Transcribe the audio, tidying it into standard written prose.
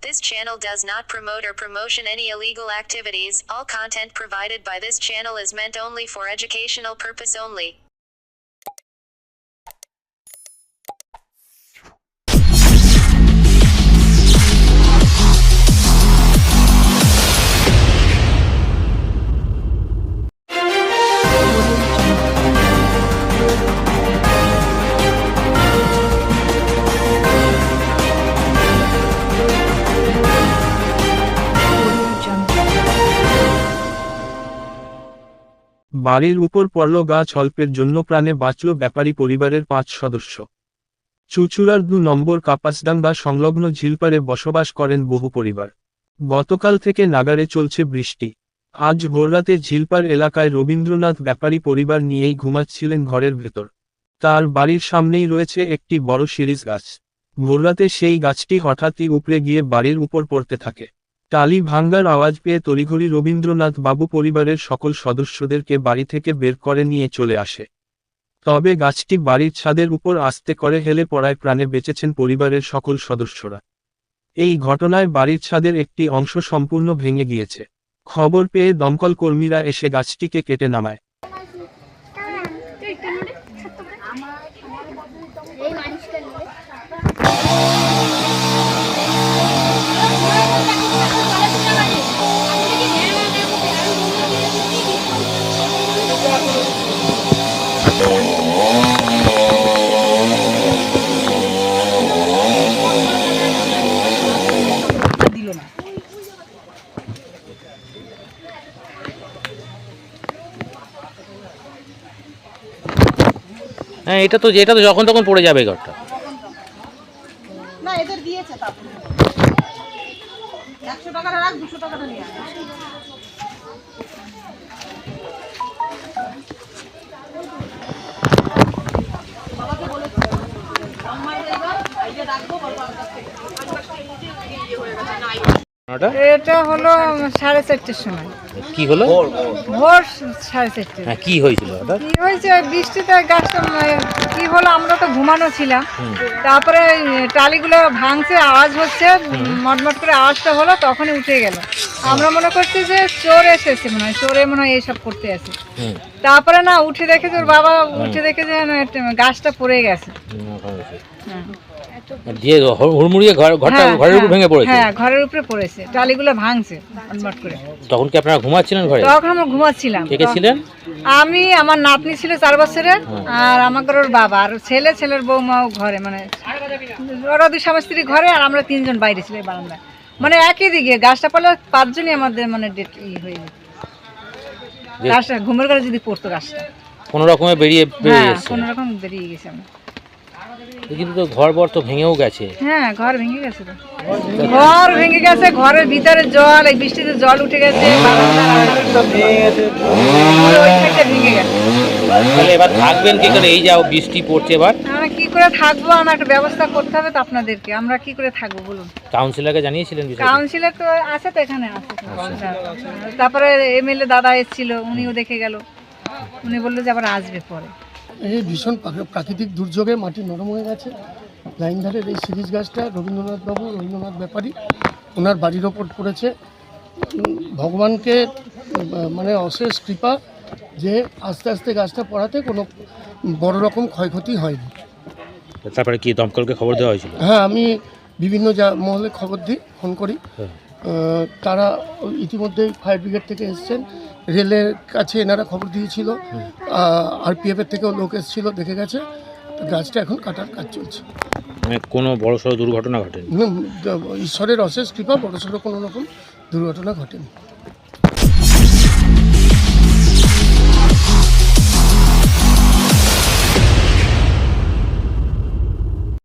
This channel does not promote or promotion any illegal activities. All content provided by this channel is meant only for educational purpose only. বাড়ির উপর পড়ল গাছ, অল্পের জন্য প্রাণে বাঁচল ব্যাপারী পরিবারের 5 সদস্য। চুঁচুড়ার 2 নম্বর কাপাসডাঙ্গা সংলগ্ন ঝিলপাড়ে বসবাস করেন বহু পরিবার। গতকাল থেকে নাগাড়ে চলছে বৃষ্টি। আজ ভোররাতে ঝিলপাড় এলাকায় রবীন্দ্রনাথ ব্যাপারী পরিবার নিয়েই ঘুমাচ্ছিলেন ঘরের ভেতর। তার বাড়ির সামনেই রয়েছে একটি বড় শিরীষ গাছ। ভোররাতে সেই গাছটি হঠাৎই উপড়ে গিয়ে বাড়ির উপর পড়তে থাকে। টালি ভাঙ্গার আওয়াজ পেয়ে তড়িঘড়ি রবীন্দ্রনাথ বাবু পরিবারের সকল সদস্যদেরকে বাড়ি থেকে বের করে নিয়ে চলে আসে। তবে গাছটি বাড়ির ছাদের উপর আস্তে করে হেলে পড়ায় প্রাণে বেঁচেছেন পরিবারের সকল সদস্যরা। এই ঘটনায় বাড়ির ছাদের একটি অংশ সম্পূর্ণ ভেঙে গিয়েছে। খবর পেয়ে দমকল কর্মীরা এসে গাছটিকে কেটে নামায়। হ্যাঁ, এটা তো যখন তখন পড়ে যাবে ঘরটা। না, এদের দিয়েছে তারপরে 100 টাকাটা রাখ, 200 টাকাটা নিয়ে আয়। বাবাকে বলেছি আমার এবার আইডিয়া রাখবো, বলবো আমার কাছে হয়ে গেছে না। এটা হলো 4:30টার সময়। কি হলো? ভোর 4:30। হ্যাঁ, কি হয়েছিল? কি হয়েছে, বৃষ্টিতে গাছটা কি হলো, আমরা তো ঘুমানো ছিলাম, তারপরে টালিগুলো ভাঙছে, আওয়াজ হচ্ছে, মটমট করে আওয়াজটা হলো, তখনই উঠে গেল। আমরা মনে করছি যে চোর এসেছে, চোরে মনে হয় এইসব করতে আসে। তারপরে না উঠে দেখে, তোর বাবা উঠে দেখে যে গাছটা পড়ে গেছে। হ্যাঁ, ঘরের উপরে পড়েছে, টালিগুলো ভাঙছে মটমট করে। তখন কি আপনারা ঘুমাচ্ছিলেন ঘরে? তখন আমরা ঘুমাচ্ছিলাম। কে কে ছিলেন? আমি, আমার নাতনি ছিল 4 বছরের, আর আমাকে ওর বাবা, আর ছেলের বৌমাও ঘরে, ওরা 2 স্বামী স্ত্রী ঘরে, আর আমরা 3 জন বাইরে ছিল বারান্দায়। একই দিকে গাছটা পড়লে 5 জনই আমাদের ডেট হয়ে যেত। গাছটা ঘুমের ঘরে যদি পড়তো, গাছটা কোনো রকমে বেরিয়ে কোনো রকম বেরিয়ে গেছে। আমরা কিন্তু তো ঘর তো ভেঙেও গেছে। হ্যাঁ, ঘর ভেঙে গেছে, ঘর ভেঙে গেছে, ঘরের ভিতরে জল, এই বৃষ্টিতে জল উঠে গেছে, ভেঙে গেছে। এবার থাকবেন কি করে? এই যাও বৃষ্টি পড়ছে, এবার আমরা কি করে থাকবো? আমরা একটা ব্যবস্থা করতে হবে তো আপনাদেরকে। আমরা কি করে থাকবো বলুন? কাউন্সিলরকে জানিয়েছিলেন? কাউন্সিলর তো আছে, তো এখানে আছে। তারপরে এমএলএ দাদা এসেছিল, উনিও দেখে গেল, উনি বললো যে আবার আসবে পরে। এই ভীষণ প্রাকৃতিক দুর্যোগে মাটি নরম হয়ে গেছে। লাইন ধারের এই শিরীষ গাছটা রবীন্দ্রনাথ ব্যাপারী ওনার বাড়ির ওপর পড়েছে। ভগবানকে অশেষ কৃপা যে আস্তে আস্তে গাছটা পড়াতে কোনো বড় রকম ক্ষয়ক্ষতি হয়নি। তারপরে কি দমকলকে খবর দেওয়া হয়েছিল? হ্যাঁ, আমি বিভিন্ন মহলে খবর দিই, ফোন করি। তারা ইতিমধ্যেই ফায়ার ব্রিগেড থেকে এসছেন, রেলের কাছে এনারা খবর দিয়েছিল, আরপিএফের থেকেও লোক এসেছিল, দেখে গেছে। গাছটা এখন কাটার কাজ চলছে। কোনো বড়সড় দুর্ঘটনা ঘটেনি? ঈশ্বরের অশেষ কৃপা, বড়সড় কোনো রকম দুর্ঘটনা ঘটেনি।